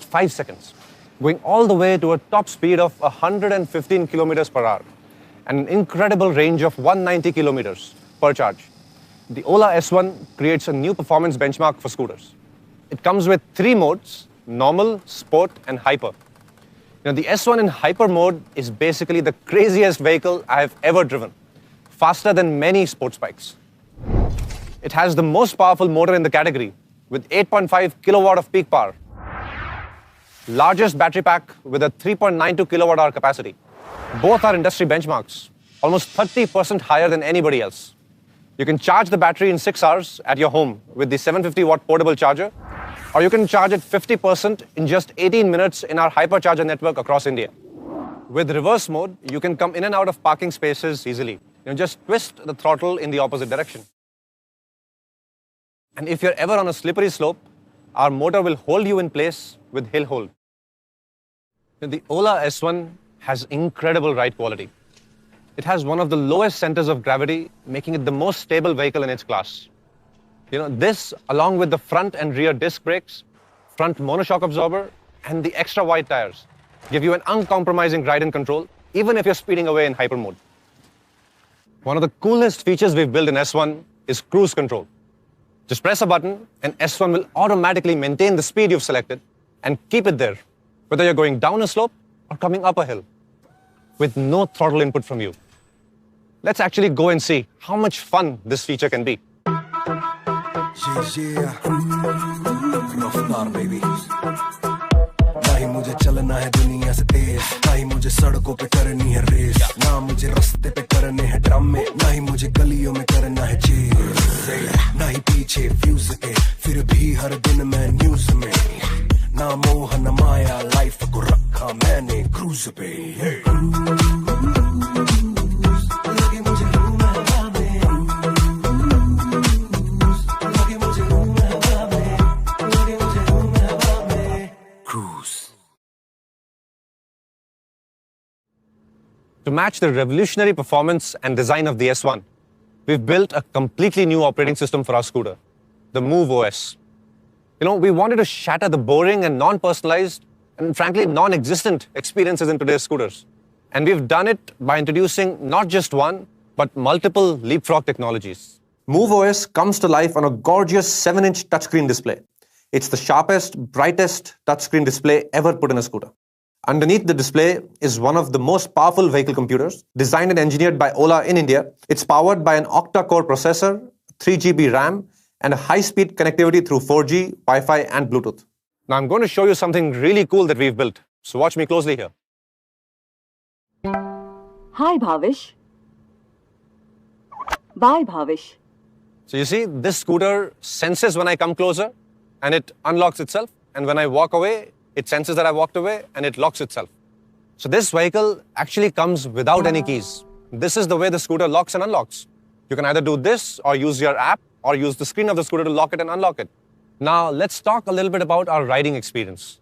5 seconds, going all the way to a top speed of 115 kilometers per hour and an incredible range of 190 kilometers per charge. The Ola S1 creates a new performance benchmark for scooters. It comes with 3 modes: normal, sport, and hyper. The S1 in hyper mode is basically the craziest vehicle I have ever driven, faster than many sports bikes. It has the most powerful motor in the category, with 8.5 kilowatt of peak power. Largest battery pack with a 3.92 kilowatt hour capacity. Both are industry benchmarks, almost 30% higher than anybody else. You can charge the battery in 6 hours at your home with the 750 watt portable charger, or you can charge it 50% in just 18 minutes in our hypercharger network across India. With reverse mode, you can come in and out of parking spaces easily. Just twist the throttle in the opposite direction. And if you're ever on a slippery slope, our motor will hold you in place with hill hold. The Ola S1 has incredible ride quality. It has one of the lowest centers of gravity, making it the most stable vehicle in its class. This, along with the front and rear disc brakes, front monoshock absorber, and the extra wide tires, give you an uncompromising ride and control, even if you're speeding away in hyper mode. One of the coolest features we've built in S1 is cruise control. Just press a button and S1 will automatically maintain the speed you've selected and keep it there, whether you're going down a slope or coming up a hill, with no throttle input from you. Let's actually go and see how much fun this feature can be. नहीं मुझे चलना है दुनिया से तेज, नहीं मुझे सड़कों पे करनी है रेस, ना मुझे रास्ते पे करने हैं ड्रामे, नहीं मुझे गलियों में करना है चेस, नहीं पीछे व्यूज के फिर भी हर दिन मैं न्यूज में, ना मोह न माया लाइफ को रखा मैंने क्रूज पे. To match the revolutionary performance and design of the S1, we've built a completely new operating system for our scooter, the Move OS. We wanted to shatter the boring and non-personalized and frankly non-existent experiences in today's scooters. And we've done it by introducing not just one, but multiple leapfrog technologies. Move OS comes to life on a gorgeous 7-inch touchscreen display. It's the sharpest, brightest touchscreen display ever put in a scooter. Underneath the display is one of the most powerful vehicle computers, designed and engineered by Ola in India. It's powered by an octa-core processor, 3 GB RAM, and a high-speed connectivity through 4G, Wi-Fi, and Bluetooth. Now I'm going to show you something really cool that we've built. So watch me closely here. Hi, Bhavish. Bye, Bhavish. So you see, this scooter senses when I come closer, and it unlocks itself. And when I walk away, it senses that I walked away and it locks itself. So this vehicle actually comes without any keys. This is the way the scooter locks and unlocks. You can either do this or use your app or use the screen of the scooter to lock it and unlock it. Now let's talk a little bit about our riding experience.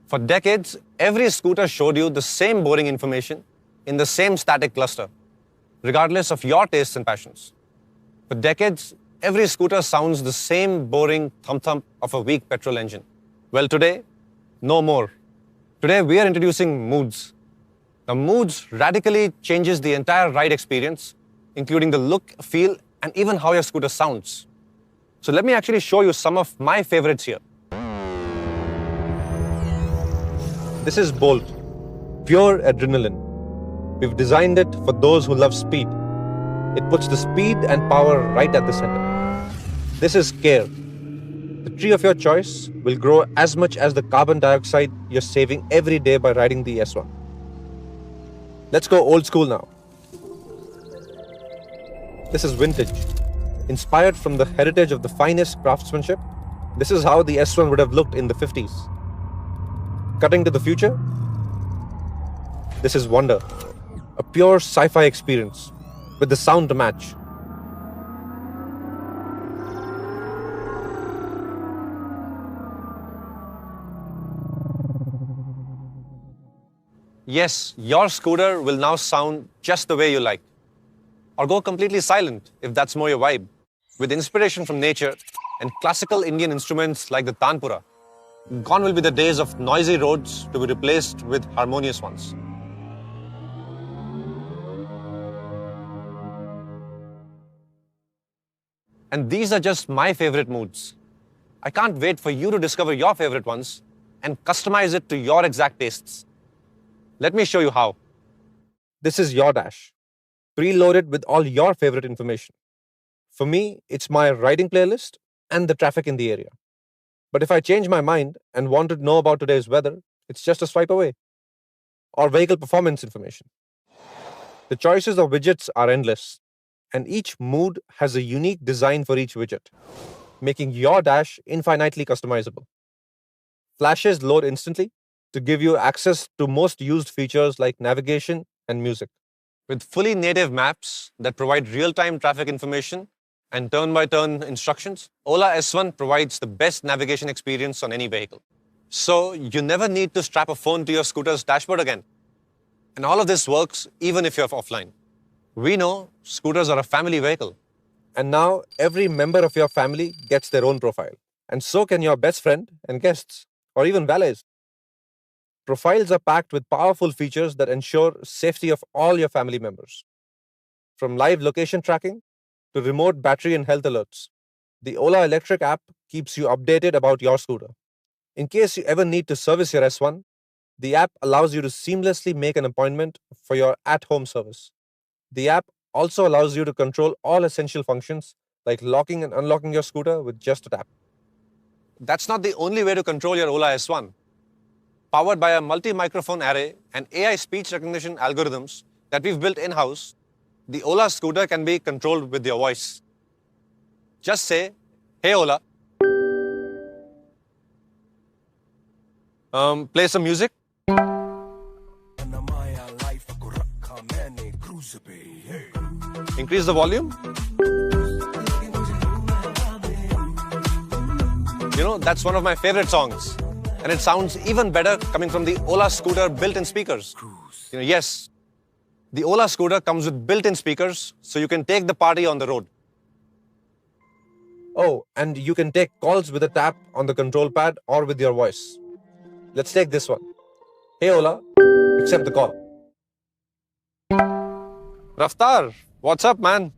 For decades, every scooter showed you the same boring information in the same static cluster, regardless of your tastes and passions. For decades, every scooter sounds the same boring thump-thump of a weak petrol engine. Well, today, no more. Today, we are introducing Moods. Now, Moods radically changes the entire ride experience, including the look, feel, and even how your scooter sounds. So let me actually show you some of my favorites here. This is Bolt, pure adrenaline. We've designed it for those who love speed. It puts the speed and power right at the center. This is Care. The tree of your choice will grow as much as the carbon dioxide you're saving every day by riding the S1. Let's go old school now. This is Vintage. Inspired from the heritage of the finest craftsmanship, this is how the S1 would have looked in the 50s. Cutting to the future, this is Wonder, a pure sci-fi experience with the sound to match. Yes, your scooter will now sound just the way you like. Or go completely silent if that's more your vibe. With inspiration from nature and classical Indian instruments like the tanpura, Gone will be the days of noisy roads to be replaced with harmonious ones. And these are just my favorite moods. I can't wait for you to discover your favorite ones and customize it to your exact tastes. Let me show you how. This is your dash, preloaded with all your favorite information. For me, it's my riding playlist and the traffic in the area. But if I change my mind and want to know about today's weather, it's just a swipe away. Or vehicle performance information. The choices of widgets are endless, and each mood has a unique design for each widget, making your dash infinitely customizable. Flashes load instantly to give you access to most used features like navigation and music. With fully native maps that provide real-time traffic information and turn-by-turn instructions, Ola S1 provides the best navigation experience on any vehicle. So you never need to strap a phone to your scooter's dashboard again. And all of this works even if you're offline. We know scooters are a family vehicle. And now every member of your family gets their own profile. And so can your best friend and guests, or even valets. Profiles are packed with powerful features that ensure safety of all your family members. From live location tracking to remote battery and health alerts, the Ola Electric app keeps you updated about your scooter. In case you ever need to service your S1, the app allows you to seamlessly make an appointment for your at-home service. The app also allows you to control all essential functions like locking and unlocking your scooter with just a tap. That's not the only way to control your Ola S1. Powered by a multi-microphone array and AI speech recognition algorithms that we've built in-house, the Ola scooter can be controlled with your voice. Just say, "Hey Ola, play some music." Increase the volume. You know, that's one of my favorite songs. And it sounds even better coming from the Ola scooter built-in speakers. Yes, the Ola scooter comes with built-in speakers, so you can take the party on the road. Oh, and you can take calls with a tap on the control pad or with your voice. Let's take this one. "Hey Ola, accept the call." Raftar, what's up, man?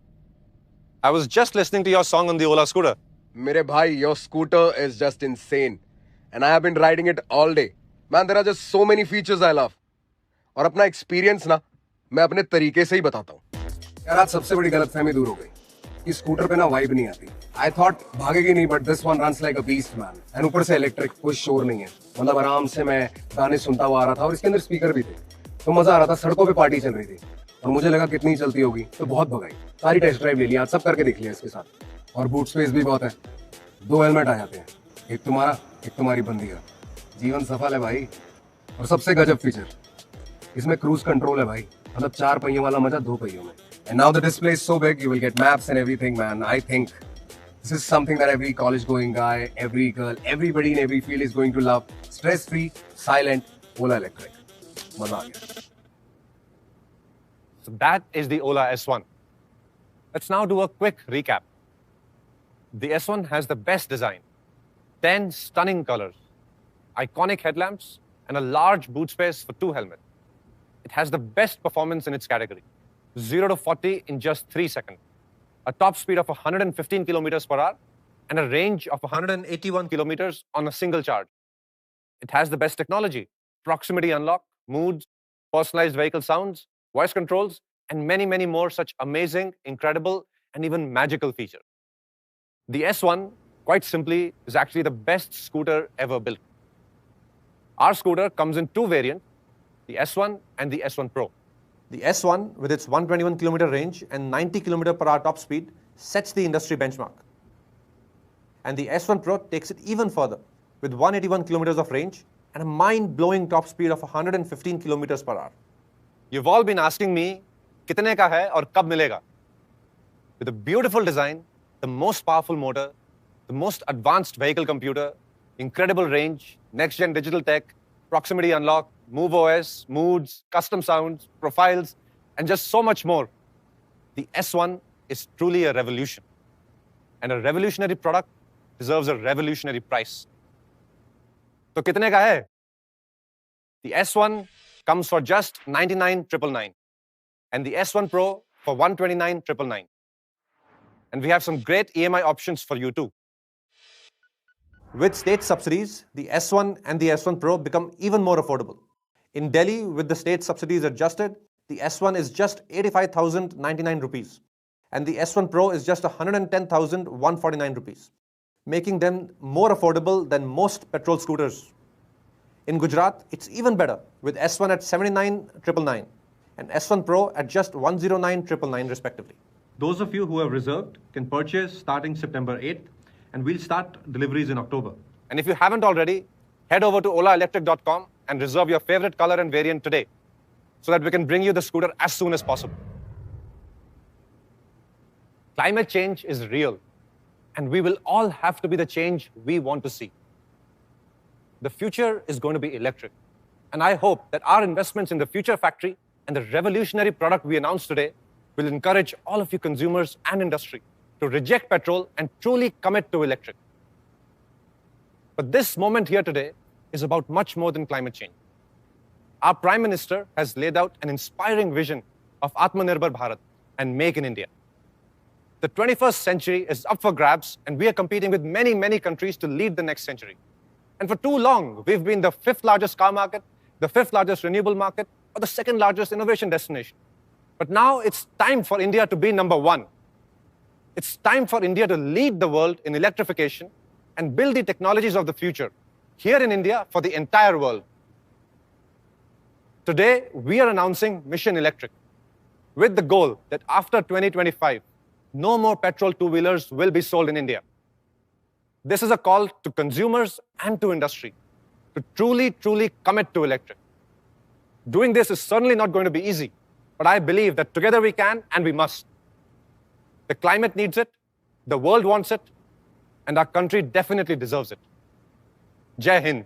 I was just listening to your song on the Ola scooter. Mere bhai, your scooter is just insane. And I have been riding it all day. Man, there are just so many features I love. और अपना experience ना मैं अपने तरीके से ही बताता हूँ। यार आज सबसे बड़ी गलतफहमी दूर हो गई कि स्कूटर पे ना वाइब नहीं आती। I thought भागेगी नहीं, but this one runs like a beast, man. And ऊपर से इलेक्ट्रिक, कोई शोर नहीं है। मतलब आराम से मैं गाने सुनता हुआ आ रहा था और इसके अंदर स्पीकर भी थे। तो मजा आ रहा था, सड़कों पे पार्टी चल रही थी। और मुझे लगा कितनी चलती होगी, तो बहुत भगाई। सारी टेस्ट ड्राइव ले लिया, आज सब करके देख लिया इसके साथ। और बूट स्पेस भी बहुत है। 2 हेलमेट आ जाते हैं, एक तुम्हारा, एक तुम्हारी बंदी का। जीवन सफल है भाई। और सबसे गजब फीचर, इसमें क्रूज कंट्रोल है भाई। मतलब 4 पहियों वाला मजा 2 पहियों में। And now the display is so big, you will get maps and everything, man. I think this is something that every college-going guy, every girl, everybody in every field is going to love. Stress-free, silent, Ola Electric. मजा आ गया। So that is the Ola S1. Let's now do a quick recap. The S1 has the best design, 10 stunning colors, iconic headlamps, and a large boot space for 2 helmets. It has the best performance in its category, 0 to 40 in just 3 seconds, a top speed of 115 kilometers per hour, and a range of 181 kilometers on a single charge. It has the best technology, proximity unlock, moods, personalized vehicle sounds, voice controls, and many, many more such amazing, incredible, and even magical features. The S1, quite simply, is actually the best scooter ever built. Our scooter comes in 2 variants, the S1 and the S1 Pro. The S1, with its 121 kilometer range and 90 kilometer per hour top speed, sets the industry benchmark. And the S1 Pro takes it even further, with 181 kilometers of range and a mind-blowing top speed of 115 kilometers per hour. You've all been asking me, kitne ka hai aur kab milega? With a beautiful design, the most powerful motor, the most advanced vehicle computer, incredible range, next-gen digital tech, proximity unlock, Move OS, moods, custom sounds, profiles, and just so much more. The S1 is truly a revolution. And a revolutionary product deserves a revolutionary price. तो कितने का है? The S1 comes for just 99,999 and the S1 Pro for 129,999. And we have some great EMI options for you too. With state subsidies, the S1 and the S1 Pro become even more affordable. In Delhi, with the state subsidies adjusted, the S1 is just 85,099 rupees and the S1 Pro is just 110,149 rupees, making them more affordable than most petrol scooters. In Gujarat, it's even better with S1 at 79,999 and S1 Pro at just 109,999 respectively. Those of you who have reserved can purchase starting September 8th and we'll start deliveries in October. And if you haven't already, head over to olaelectric.com and reserve your favorite color and variant today so that we can bring you the scooter as soon as possible. Climate change is real and we will all have to be the change we want to see. The future is going to be electric. And I hope that our investments in the Future Factory and the revolutionary product we announced today will encourage all of you consumers and industry to reject petrol and truly commit to electric. But this moment here today is about much more than climate change. Our Prime Minister has laid out an inspiring vision of Atmanirbhar Bharat and Make in India. The 21st century is up for grabs and we are competing with many, many countries to lead the next century. And for too long, we've been the 5th largest car market, the 5th largest renewable market, or the 2nd largest innovation destination. But now it's time for India to be number 1. It's time for India to lead the world in electrification and build the technologies of the future here in India for the entire world. Today, we are announcing Mission Electric with the goal that after 2025, no more petrol two-wheelers will be sold in India. This is a call to consumers and to industry to truly, truly commit to electric. Doing this is certainly not going to be easy, but I believe that together we can and we must. The climate needs it, the world wants it, and our country definitely deserves it. Jai Hind.